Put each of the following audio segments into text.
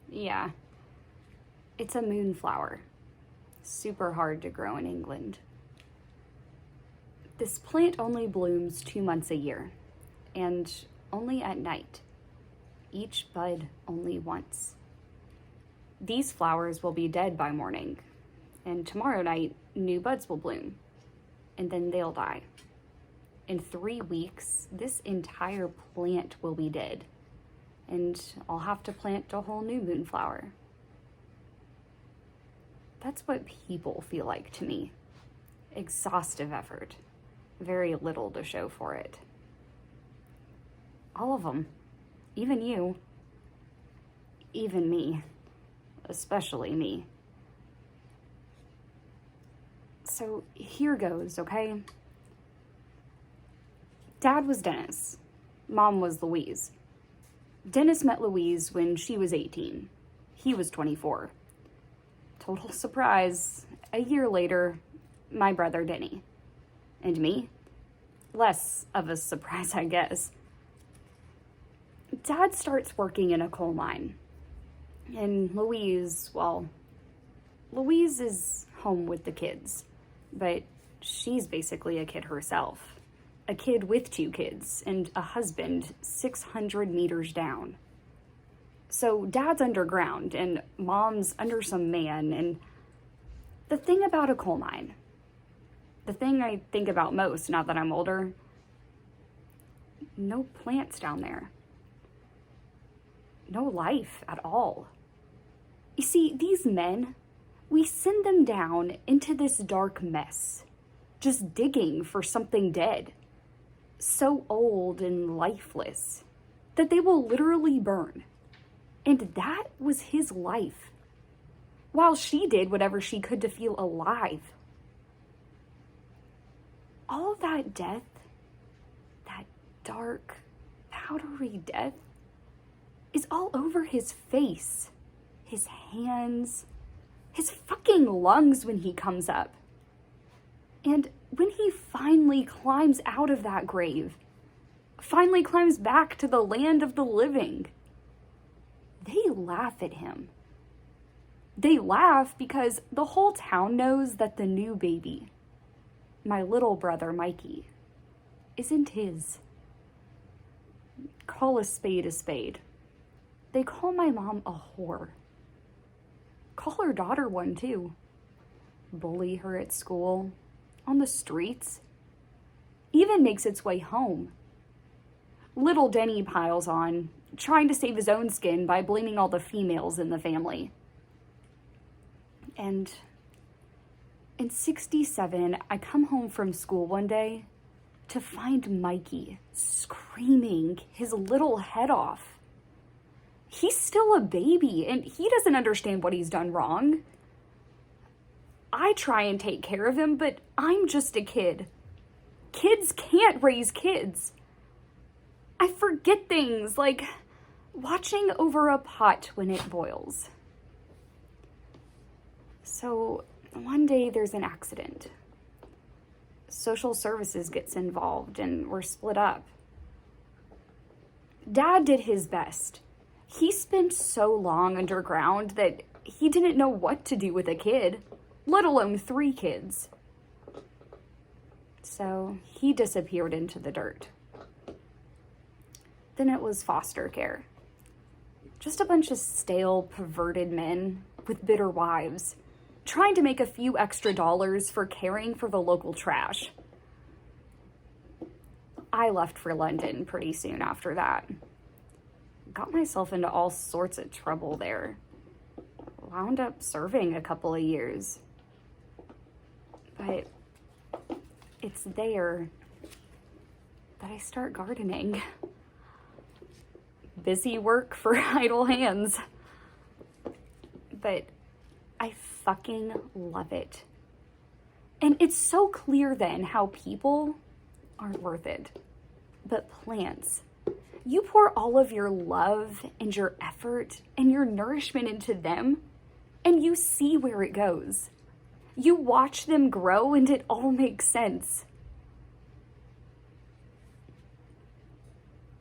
Yeah. It's a moonflower. Super hard to grow in England. This plant only blooms 2 months a year, and only at night. Each bud only once. These flowers will be dead by morning, and tomorrow night, new buds will bloom, and then they'll die. In 3 weeks, this entire plant will be dead, and I'll have to plant a whole new moonflower. That's what people feel like to me. Exhaustive effort. Very little to show for it. All of them. Even you. Even me. Especially me. So here goes, okay? Dad was Dennis. Mom was Louise. Dennis met Louise when she was 18. He was 24. Total surprise. A year later, my brother Dani. And me? Less of a surprise, I guess. Dad starts working in a coal mine. And Louise, well, Louise is home with the kids. But she's basically a kid herself. A kid with 2 kids and a husband 600 meters down. So Dad's underground and Mom's under some man. And the thing about a coal mine, the thing I think about most now that I'm older, no plants down there. No life at all. You see, these men, we send them down into this dark mess, just digging for something dead, so old and lifeless that they will literally burn. And that was his life, while she did whatever she could to feel alive. All of that death, that dark, powdery death, is all over his face, his hands, his fucking lungs when he comes up. And when he finally climbs out of that grave, finally climbs back to the land of the living, they laugh at him. They laugh because the whole town knows that the new baby, my little brother Mikey, isn't his. Call a spade a spade. They call my mom a whore. Call her daughter one too. Bully her at school, on the streets. Even makes its way home. Little Dani piles on, trying to save his own skin by blaming all the females in the family. And in 67, I come home from school one day to find Mikey screaming his little head off. He's still a baby, and he doesn't understand what he's done wrong. I try and take care of him, but I'm just a kid. Kids can't raise kids. I forget things like watching over a pot when it boils. So one day there's an accident. Social services gets involved and we're split up. Dad did his best. He spent so long underground that he didn't know what to do with a kid, let alone 3 kids. So he disappeared into the dirt. Then it was foster care. Just a bunch of stale, perverted men with bitter wives, trying to make a few extra dollars for caring for the local trash. I left for London pretty soon after that. Got myself into all sorts of trouble there. Wound up serving a couple of years. But it's there that I start gardening. Busy work for idle hands. But I fucking love it. And it's so clear then how people aren't worth it. But plants, you pour all of your love and your effort and your nourishment into them, and you see where it goes. You watch them grow, and it all makes sense.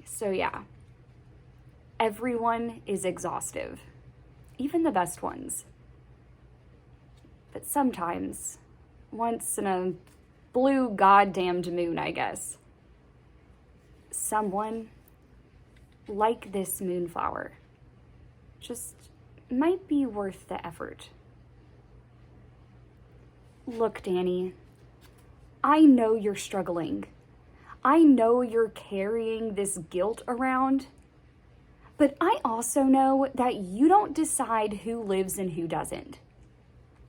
So yeah, everyone is exhaustive. even the best ones. But sometimes, once in a blue goddamned moon, I guess, someone like this moonflower just might be worth the effort. Look, Dani, I know you're struggling. I know you're carrying this guilt around, but I also know that you don't decide who lives and who doesn't.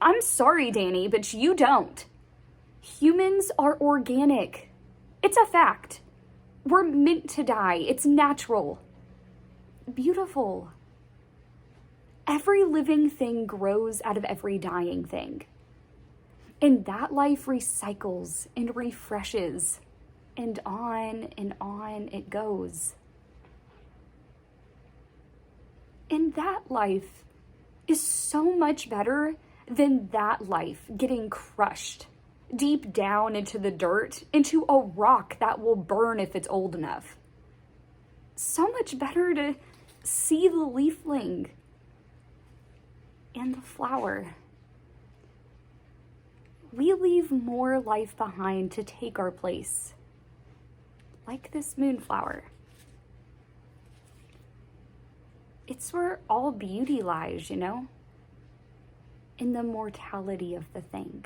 I'm sorry, Dani, but you don't. Humans are organic. It's a fact. We're meant to die. It's natural. Beautiful. Every living thing grows out of every dying thing. And that life recycles and refreshes, and on it goes. And that life is so much better than that life getting crushed deep down into the dirt, into a rock that will burn if it's old enough. So much better to see the leafling and the flower. We leave more life behind to take our place, like this moonflower. It's where all beauty lies, you know? In the mortality of the thing.